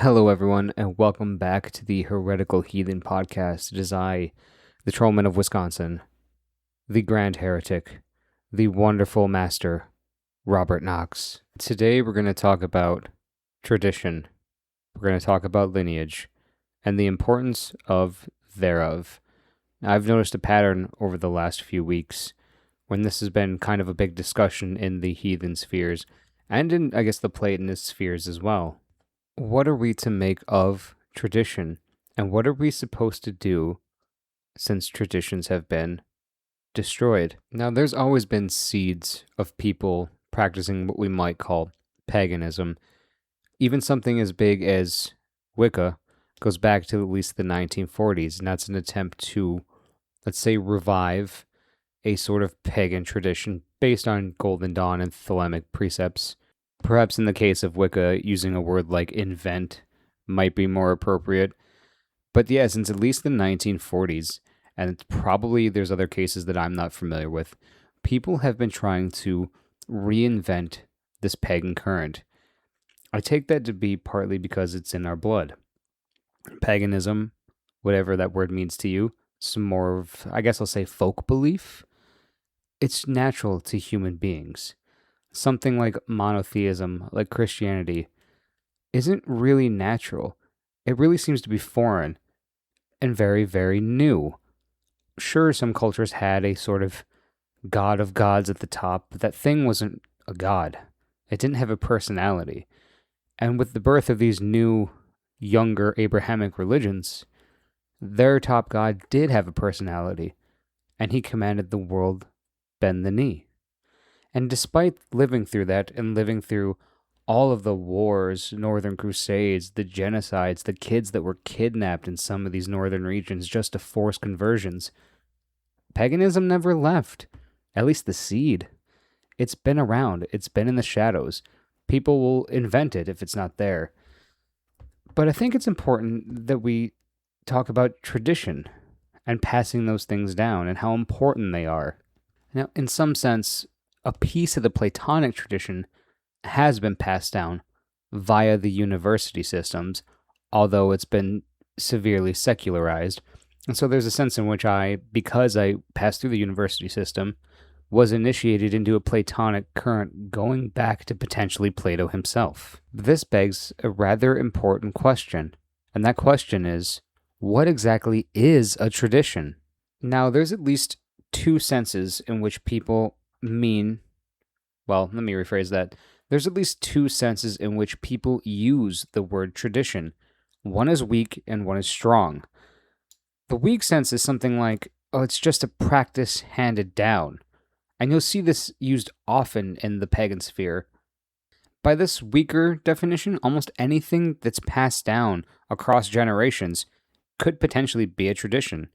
Hello, everyone, and welcome back to the Heretical Heathen podcast. It is I, the Trollman of Wisconsin, the Grand Heretic, the wonderful master, Robert Knox. Today, we're going to talk about tradition. We're going to talk about lineage and the importance thereof. Now, I've noticed a pattern over the last few weeks when this has been kind of a big discussion in the heathen spheres and in, I guess, the Platonist spheres as well. What are we to make of tradition, and what are we supposed to do since traditions have been destroyed? Now, there's always been seeds of people practicing what we might call paganism. Even something as big as Wicca goes back to at least the 1940s, and that's an attempt to, let's say, revive a sort of pagan tradition based on Golden Dawn and Thelemic precepts. Perhaps in the case of Wicca, using a word like invent might be more appropriate. But yeah, since at least the 1940s, and probably there's other cases that I'm not familiar with, people have been trying to reinvent this pagan current. I take that to be partly because it's in our blood. Paganism, whatever that word means to you, some more of, I guess I'll say, folk belief. It's natural to human beings. Something like monotheism, like Christianity, isn't really natural. It really seems to be foreign and very, very new. Sure, some cultures had a sort of god of gods at the top, but that thing wasn't a god. It didn't have a personality. And with the birth of these new, younger Abrahamic religions, their top god did have a personality, and he commanded the world bend the knee. And despite living through that and living through all of the wars, northern crusades, the genocides, the kids that were kidnapped in some of these northern regions just to force conversions, paganism never left. At least the seed. It's been around. It's been in the shadows. People will invent it if it's not there. But I think it's important that we talk about tradition and passing those things down and how important they are. Now, in some sense, a piece of the Platonic tradition has been passed down via the university systems, although it's been severely secularized. And so there's a sense in which because I passed through the university system, was initiated into a Platonic current going back to potentially Plato himself. This begs a rather important question, and that question is, what exactly is a tradition? Now, there's at least two senses in which people let me rephrase that. There's at least two senses in which people use the word tradition. One is weak and one is strong. The weak sense is something like, oh, it's just a practice handed down. And you'll see this used often in the pagan sphere. By this weaker definition, almost anything that's passed down across generations could potentially be a tradition.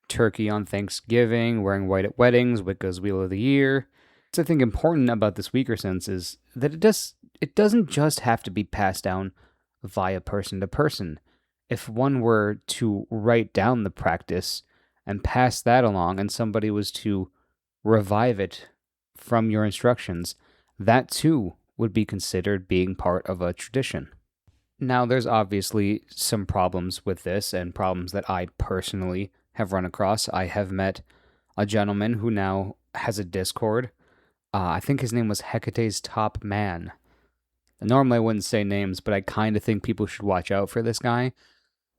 Turkey on Thanksgiving, wearing white at weddings, Wicca's Wheel of the Year. What's I think important about this weaker sense is that it doesn't just have to be passed down via person to person. If one were to write down the practice and pass that along and somebody was to revive it from your instructions, that too would be considered being part of a tradition. Now, there's obviously some problems with this and problems that I personally have run across. I have met a gentleman who now has a Discord. I think his name was Hecate's Top Man. Normally I wouldn't say names, but I kind of think people should watch out for this guy.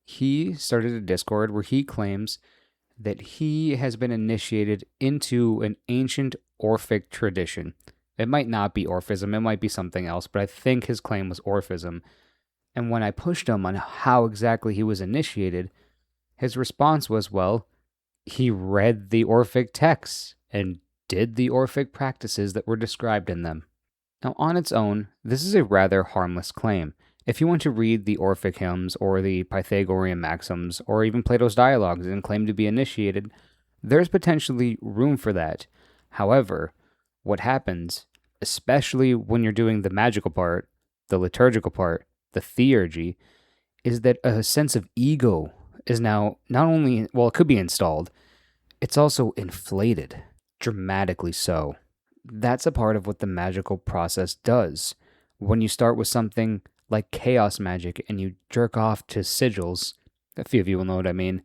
He started a Discord where he claims that he has been initiated into an ancient Orphic tradition. It might not be Orphism, it might be something else, but I think his claim was Orphism. And when I pushed him on how exactly he was initiated, his response was, well, he read the Orphic texts and did the Orphic practices that were described in them. Now, on its own, this is a rather harmless claim. If you want to read the Orphic hymns or the Pythagorean maxims or even Plato's dialogues and claim to be initiated, there's potentially room for that. However, what happens, especially when you're doing the magical part, the liturgical part, the theurgy, is that a sense of ego is now not only, it could be installed, it's also inflated, dramatically so. That's a part of what the magical process does. When you start with something like chaos magic and you jerk off to sigils, a few of you will know what I mean,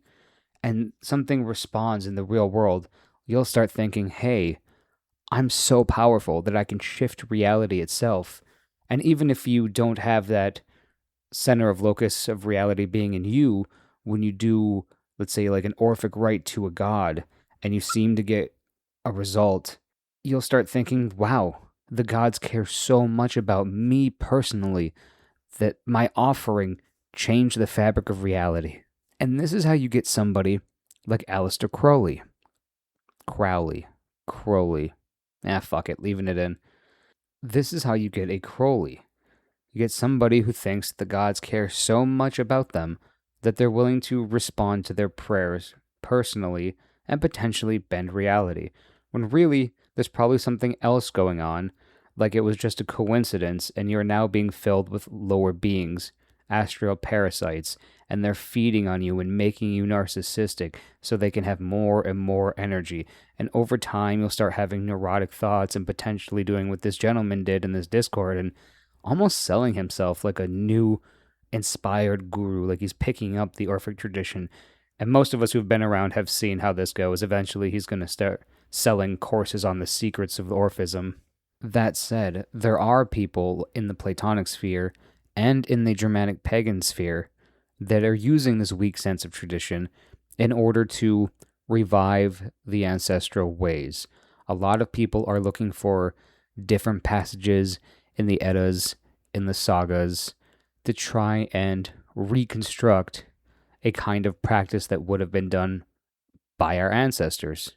and something responds in the real world, you'll start thinking, hey, I'm so powerful that I can shift reality itself. And even if you don't have that center of locus of reality being in you, when you do, let's say, like an orphic rite to a god, and you seem to get a result, you'll start thinking, wow, the gods care so much about me personally that my offering changed the fabric of reality. And this is how you get somebody like Aleister Crowley. Crowley. Fuck it, leaving it in. This is how you get a Crowley. You get somebody who thinks the gods care so much about them that they're willing to respond to their prayers personally and potentially bend reality, when really there's probably something else going on, like it was just a coincidence and you're now being filled with lower beings, astral parasites, and they're feeding on you and making you narcissistic so they can have more and more energy. And over time, you'll start having neurotic thoughts and potentially doing what this gentleman did in this Discord and almost selling himself like a new inspired guru, like he's picking up the Orphic tradition. And most of us who've been around have seen how this goes. Eventually, he's going to start selling courses on the secrets of Orphism. That said, there are people in the Platonic sphere and in the Germanic pagan sphere that are using this weak sense of tradition in order to revive the ancestral ways. A lot of people are looking for different passages in the Eddas, in the sagas, to try and reconstruct a kind of practice that would have been done by our ancestors.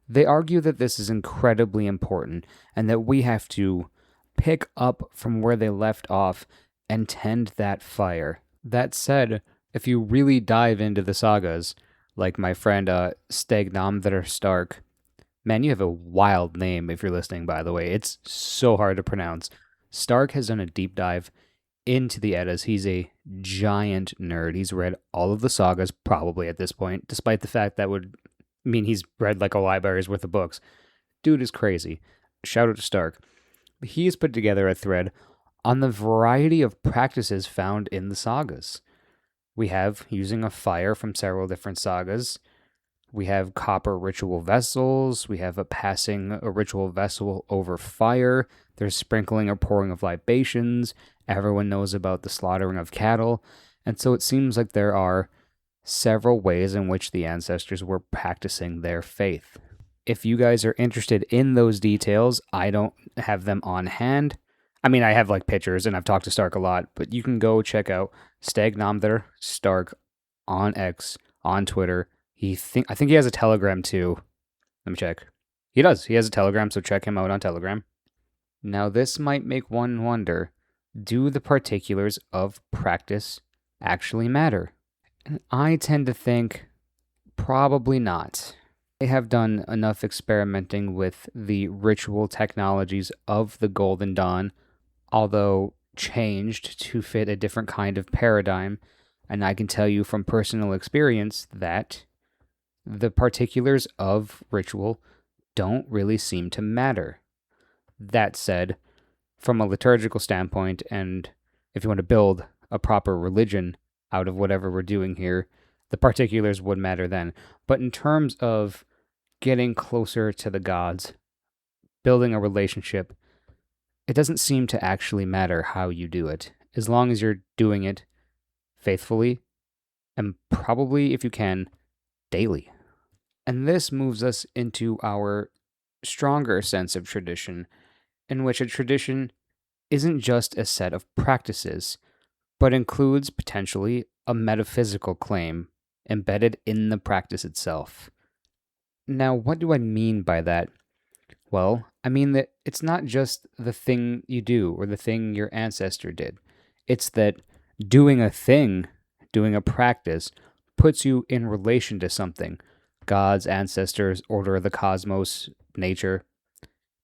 They argue that this is incredibly important and that we have to pick up from where they left off and tend that fire. That said, if you really dive into the sagas, like my friend Stegnamdr Stark, man, you have a wild name if you're listening, by the way. It's so hard to pronounce. Stark has done a deep dive into the Eddas. He's a giant nerd. He's read all of the sagas, probably at this point, despite the fact that would mean he's read like a library's worth of books. Dude is crazy. Shout out to Stark. He has put together a thread on the variety of practices found in the sagas. We have using a fire from several different sagas. We have copper ritual vessels. We have passing a ritual vessel over fire. There's sprinkling or pouring of libations. Everyone knows about the slaughtering of cattle. And so it seems like there are several ways in which the ancestors were practicing their faith. If you guys are interested in those details, I don't have them on hand. I mean, I have like pictures and I've talked to Stark a lot, but you can go check out Stegnamdr Stark on X, on Twitter. I think he has a Telegram too. Let me check. He does. He has a Telegram, so check him out on Telegram. Now, this might make one wonder, do the particulars of practice actually matter? And I tend to think probably not. They have done enough experimenting with the ritual technologies of the Golden Dawn, although changed to fit a different kind of paradigm, and I can tell you from personal experience that the particulars of ritual don't really seem to matter. That said, from a liturgical standpoint, and if you want to build a proper religion out of whatever we're doing here, the particulars would matter then. But in terms of getting closer to the gods, building a relationship, it doesn't seem to actually matter how you do it, as long as you're doing it faithfully and probably, if you can, daily. And this moves us into our stronger sense of tradition, in which a tradition isn't just a set of practices, but includes potentially a metaphysical claim embedded in the practice itself. Now, what do I mean by that? Well, I mean that it's not just the thing you do or the thing your ancestor did. It's that doing a thing, doing a practice, puts you in relation to something. Gods, ancestors, order of the cosmos, nature.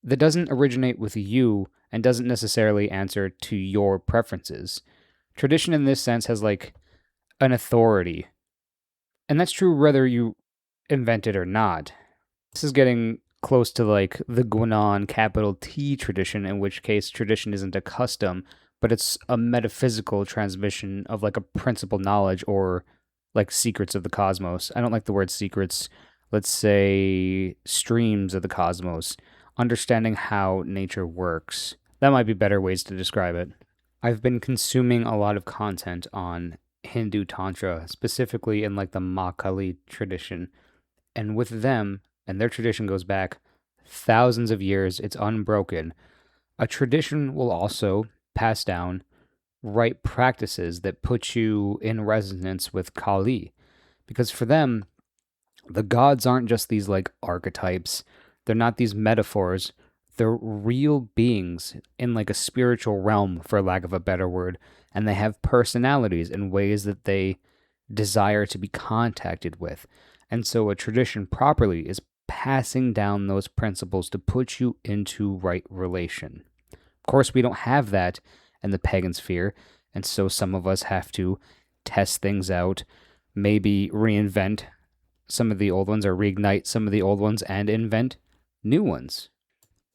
That doesn't originate with you and doesn't necessarily answer to your preferences. Tradition in this sense has like an authority. And that's true whether you invent it or not. This is getting close to like the Guanan capital T tradition, in which case tradition isn't a custom, but it's a metaphysical transmission of like a principal knowledge or like secrets of the cosmos. I don't like the word secrets. Let's say streams of the cosmos, understanding how nature works. That might be better ways to describe it. I've been consuming a lot of content on Hindu Tantra, specifically in like the Mahakali tradition. And with them, and their tradition goes back thousands of years, it's unbroken. A tradition will also pass down right practices that put you in resonance with Kali. Because for them, the gods aren't just these like archetypes, they're not these metaphors. They're real beings in like a spiritual realm, for lack of a better word, and they have personalities in ways that they desire to be contacted with. And so a tradition properly is passing down those principles to put you into right relation. Of course, we don't have that in the pagan sphere, and so some of us have to test things out, maybe reinvent some of the old ones or reignite some of the old ones and invent new ones.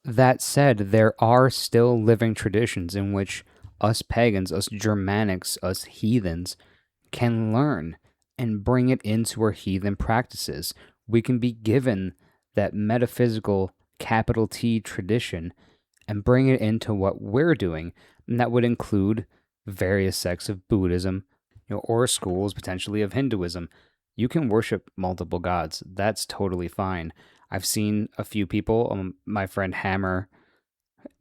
That said, there are still living traditions in which us pagans, us Germanics, us heathens can learn and bring it into our heathen practices. We can be given that metaphysical capital T tradition and bring it into what we're doing. And that would include various sects of Buddhism, or schools potentially of Hinduism. You can worship multiple gods. That's totally fine. I've seen a few people, my friend Hammer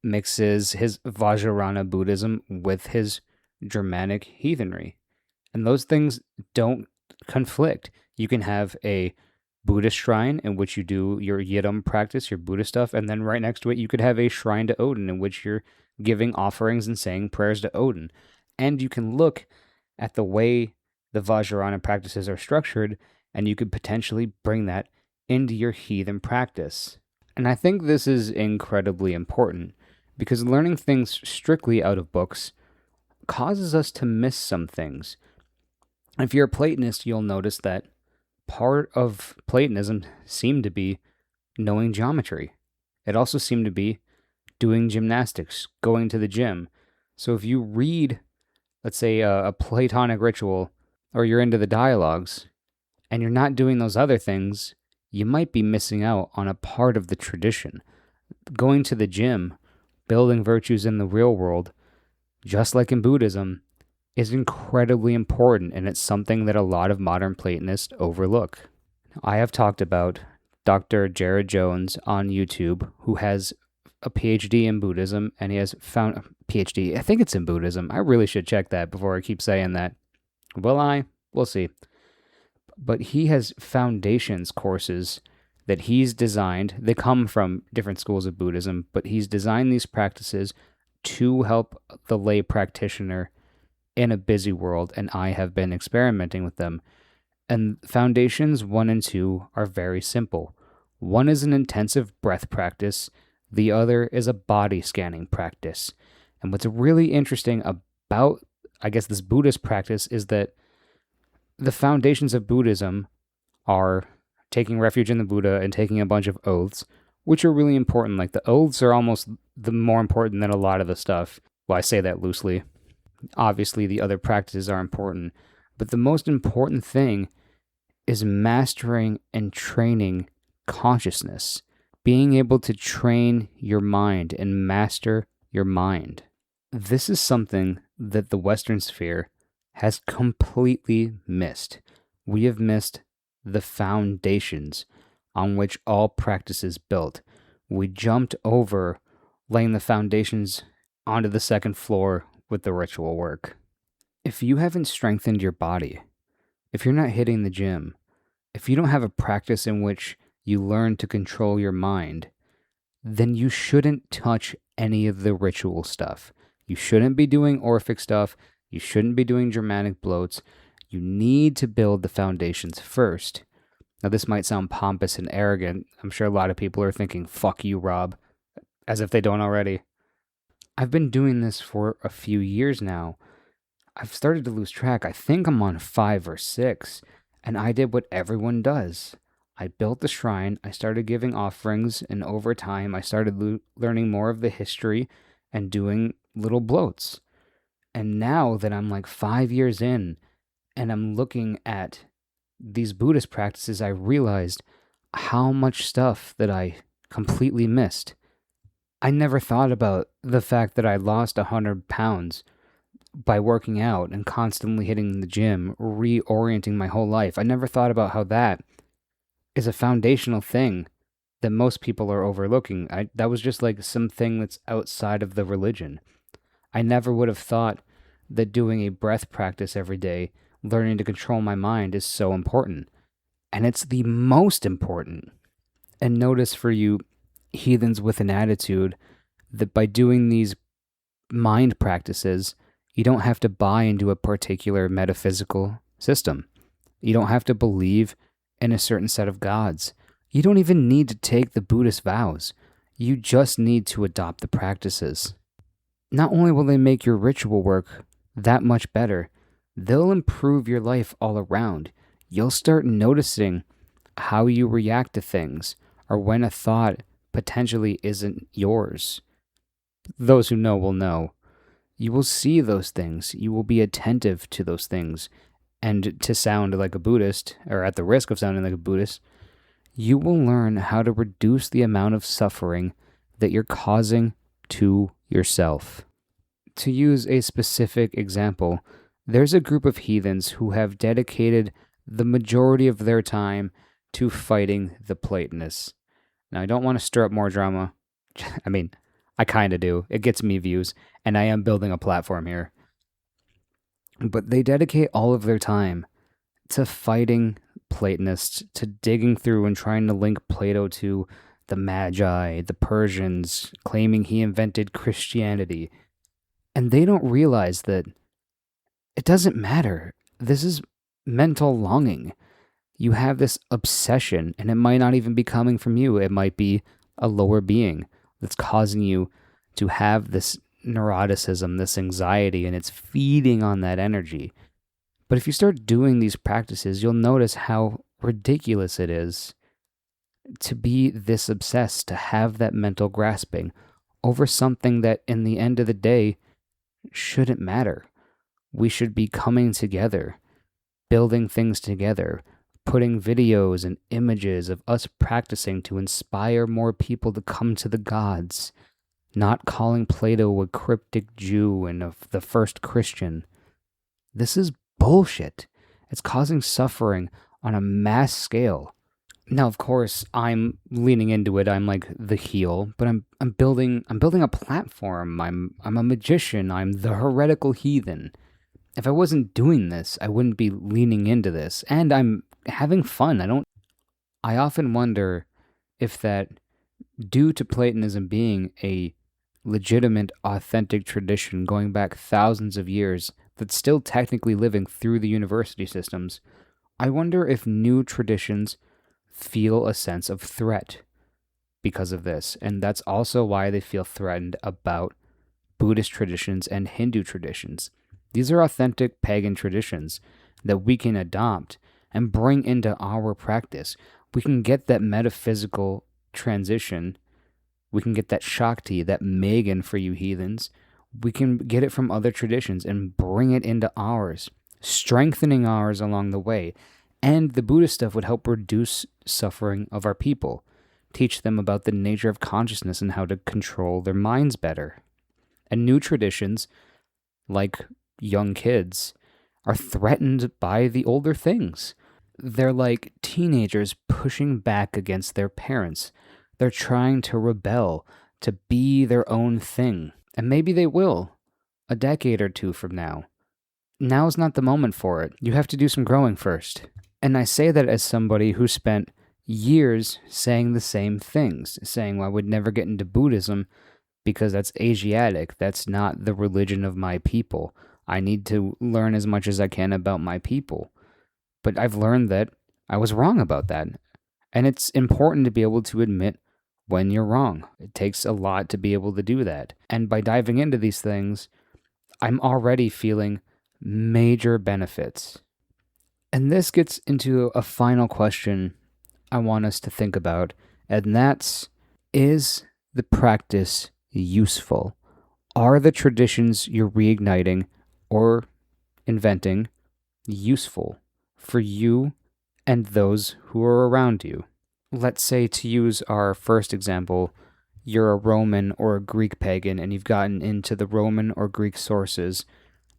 mixes his Vajrayana Buddhism with his Germanic heathenry. And those things don't conflict. You can have a Buddhist shrine in which you do your Yidam practice, your Buddhist stuff, and then right next to it you could have a shrine to Odin in which you're giving offerings and saying prayers to Odin. And you can look at the way the Vajrayana practices are structured, and you could potentially bring that into your heathen practice. And I think this is incredibly important because learning things strictly out of books causes us to miss some things. If you're a Platonist, you'll notice that part of Platonism seemed to be knowing geometry. It also seemed to be doing gymnastics, going to the gym. So if you read, let's say, a Platonic ritual, or you're into the dialogues, and you're not doing those other things, you might be missing out on a part of the tradition. Going to the gym, building virtues in the real world, just like in Buddhism, is incredibly important, and it's something that a lot of modern Platonists overlook. I have talked about Dr. Jared Jones on YouTube, who has a PhD in Buddhism, and he has found a PhD, I think it's in Buddhism. I really should check that before I keep saying that. Will I? We'll see. But he has foundations courses that he's designed. They come from different schools of Buddhism, but he's designed these practices to help the lay practitioner in a busy world, and I have been experimenting with them. And foundations 1 and 2 are very simple. One is an intensive breath practice. The other is a body scanning practice. And what's really interesting about, I guess, this Buddhist practice is that the foundations of Buddhism are taking refuge in the Buddha and taking a bunch of oaths, which are really important. Like the oaths are almost the more important than a lot of the stuff. Well, I say that loosely. Obviously, the other practices are important, but the most important thing is mastering and training consciousness, being able to train your mind and master your mind. This is something that the Western sphere has completely missed. We have missed the foundations on which all practice is built. We jumped over laying the foundations onto the second floor with the ritual work. If you haven't strengthened your body, if you're not hitting the gym, if you don't have a practice in which you learn to control your mind, then you shouldn't touch any of the ritual stuff. You shouldn't be doing Orphic stuff. You shouldn't be doing Germanic bloats. You need to build the foundations first. Now, this might sound pompous and arrogant. I'm sure a lot of people are thinking, fuck you, Rob, as if they don't already. I've been doing this for a few years now. I've started to lose track. I think I'm on 5 or 6, and I did what everyone does. I built the shrine, I started giving offerings, and over time I started learning more of the history and doing little bloats. And now that I'm like 5 years in and I'm looking at these Buddhist practices, I realized how much stuff that I completely missed. I never thought about the fact that I lost 100 pounds by working out and constantly hitting the gym, reorienting my whole life. I never thought about how that is a foundational thing that most people are overlooking. That was just like something that's outside of the religion. I never would have thought that doing a breath practice every day, learning to control my mind, is so important. And it's the most important. And notice for you heathens with an attitude that by doing these mind practices, you don't have to buy into a particular metaphysical system. You don't have to believe in a certain set of gods. You don't even need to take the Buddhist vows. You just need to adopt the practices. Not only will they make your ritual work that much better, they'll improve your life all around. You'll start noticing how you react to things or when a thought potentially isn't yours. Those who know will know. You will see those things. You will be attentive to those things. And to sound like a Buddhist, or at the risk of sounding like a Buddhist, you will learn how to reduce the amount of suffering that you're causing to yourself. To use a specific example, there's a group of heathens who have dedicated the majority of their time to fighting the Platonists. Now, I don't want to stir up more drama. I mean, I kind of do. It gets me views, and I am building a platform here. But they dedicate all of their time to fighting Platonists, to digging through and trying to link Plato to the Magi, the Persians, claiming he invented Christianity. And they don't realize that it doesn't matter. This is mental longing. You have this obsession, and it might not even be coming from you. It might be a lower being that's causing you to have this neuroticism, this anxiety, and it's feeding on that energy. But if you start doing these practices, you'll notice how ridiculous it is to be this obsessed, to have that mental grasping over something that in the end of the day shouldn't matter. We should be coming together, building things together, putting videos and images of us practicing to inspire more people to come to the gods, not calling Plato a cryptic Jew and the first Christian. This is bullshit. It's causing suffering on a mass scale. Now, of course, I'm leaning into it. I'm like the heel, but I'm building a platform. I'm a magician. I'm the heretical heathen. If I wasn't doing this, I wouldn't be leaning into this. And I'm having fun. I often wonder if that, due to Platonism being a legitimate, authentic tradition going back thousands of years that's still technically living through the university systems, I wonder if new traditions feel a sense of threat because of this. And that's also why they feel threatened about Buddhist traditions and Hindu traditions. These are authentic pagan traditions that we can adopt and bring into our practice. We can get that metaphysical transition. We can get that Shakti, that Megan for you heathens. We can get it from other traditions and bring it into ours, strengthening ours along the way. And the Buddhist stuff would help reduce suffering of our people, teach them about the nature of consciousness and how to control their minds better. And new traditions, like young kids, are threatened by the older things. They're like teenagers pushing back against their parents. They're trying to rebel, to be their own thing. And maybe they will, a decade or two from now. Now's not the moment for it. You have to do some growing first. And I say that as somebody who spent years saying the same things, saying, well, I would never get into Buddhism because that's Asiatic. That's not the religion of my people. I need to learn as much as I can about my people. But I've learned that I was wrong about that. And it's important to be able to admit when you're wrong. It takes a lot to be able to do that. And by diving into these things, I'm already feeling major benefits. And this gets into a final question I want us to think about, and that's, is the practice useful? Are the traditions you're reigniting or inventing useful for you and those who are around you. Let's say, to use our first example, you're a Roman or a Greek pagan and you've gotten into the Roman or Greek sources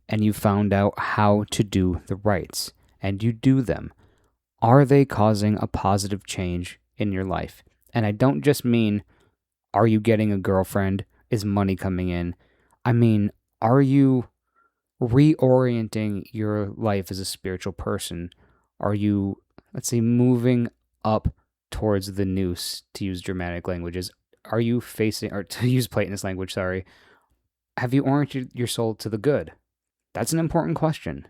and you found out how to do the rites and you do them. Are they causing a positive change in your life? And I don't just mean, are you getting a girlfriend? Is money coming in? I mean, are you reorienting your life as a spiritual person? Are you, let's say, moving up towards the noose, to use Germanic languages? Are you facing, or to use Platonist language, sorry, have you oriented your soul to the good? That's an important question.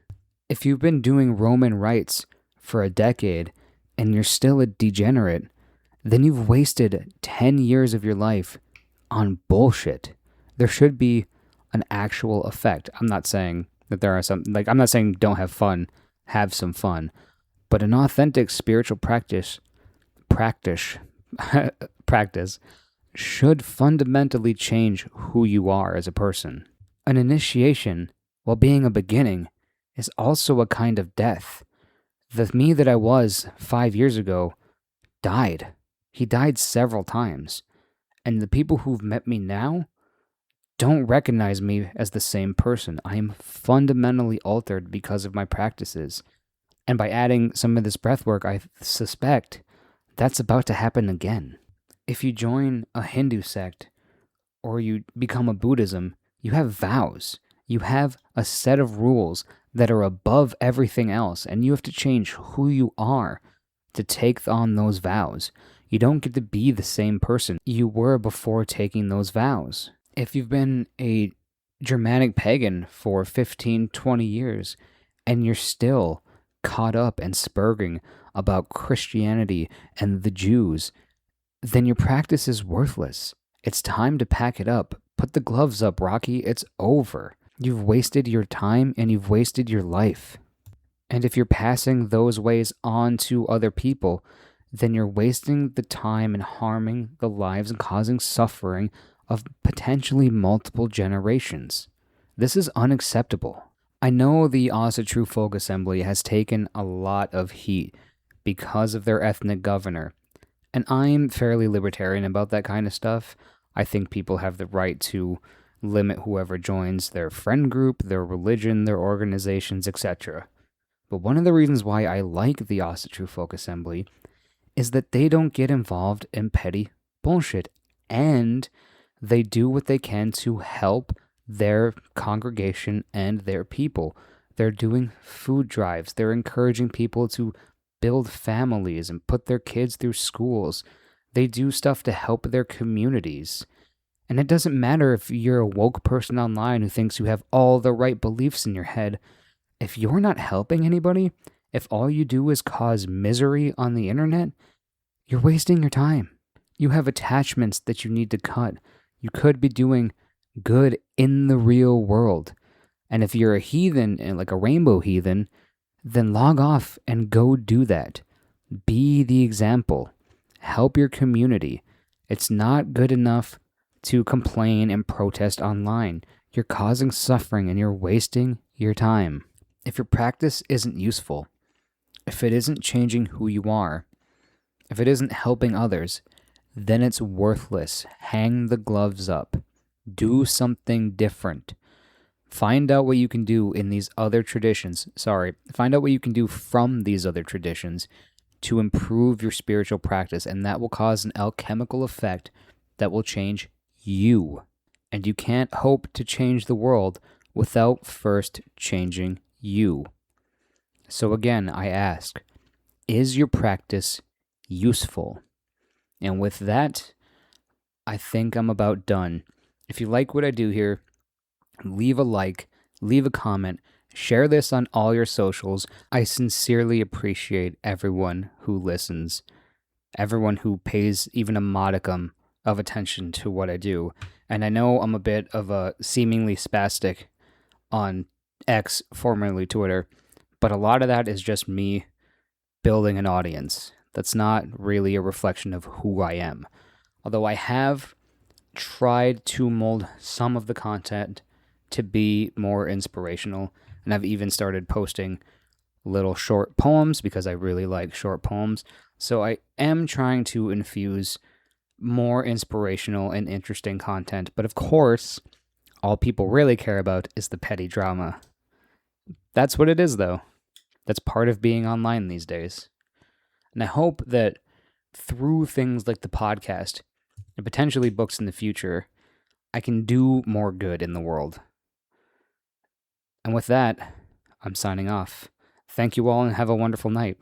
If you've been doing Roman rites for a decade and you're still a degenerate, then you've wasted 10 years of your life on bullshit. There should be an actual effect. I'm not saying that there are some, I'm not saying don't have fun, have some fun, but an authentic spiritual practice should fundamentally change who you are as a person. An initiation, while being a beginning, is also a kind of death. The me that I was 5 years ago died. He died several times. And the people who've met me now don't recognize me as the same person. I am fundamentally altered because of my practices. And by adding some of this breath work, I suspect that's about to happen again. If you join a Hindu sect or you become a Buddhism, you have vows. You have a set of rules that are above everything else, and you have to change who you are to take on those vows. You don't get to be the same person you were before taking those vows. If you've been a Germanic pagan for 15, 20 years, and you're still caught up and spurging about Christianity and the Jews, then your practice is worthless. It's time to pack it up. Put the gloves up, Rocky. It's over. You've wasted your time and you've wasted your life. And if you're passing those ways on to other people, then you're wasting the time and harming the lives and causing suffering of potentially multiple generations. This is unacceptable. I know the Asa True Folk Assembly has taken a lot of heat because of their ethnic governor, and I'm fairly libertarian about that kind of stuff. I think people have the right to limit whoever joins their friend group, their religion, their organizations, etc. But one of the reasons why I like the Asa True Folk Assembly is that they don't get involved in petty bullshit, and they do what they can to help their congregation and their people. They're doing food drives. They're encouraging people to build families and put their kids through schools. They do stuff to help their communities. And it doesn't matter if you're a woke person online who thinks you have all the right beliefs in your head. If you're not helping anybody, if all you do is cause misery on the internet, you're wasting your time. You have attachments that you need to cut. You could be doing good in the real world. And if you're a heathen, and like a rainbow heathen, then log off and go do that. Be the example. Help your community. It's not good enough to complain and protest online. You're causing suffering and you're wasting your time. If your practice isn't useful, if it isn't changing who you are, if it isn't helping others, then it's worthless. Hang the gloves up. Do something different. Find out what you can do in these other traditions. Find out what you can do from these other traditions to improve your spiritual practice, and that will cause an alchemical effect that will change you. And you can't hope to change the world without first changing you. So again, I ask, is your practice useful? And with that, I think I'm about done. If you like what I do here, leave a like, leave a comment, share this on all your socials. I sincerely appreciate everyone who listens, everyone who pays even a modicum of attention to what I do. And I know I'm a bit of a seemingly spastic on X, formerly Twitter, but a lot of that is just me building an audience. That's not really a reflection of who I am. Although I have tried to mold some of the content to be more inspirational, and I've even started posting little short poems because I really like short poems. So I am trying to infuse more inspirational and interesting content, but of course, all people really care about is the petty drama. That's what it is, though. That's part of being online these days. And I hope that through things like the podcast and potentially books in the future, I can do more good in the world. And with that, I'm signing off. Thank you all and have a wonderful night.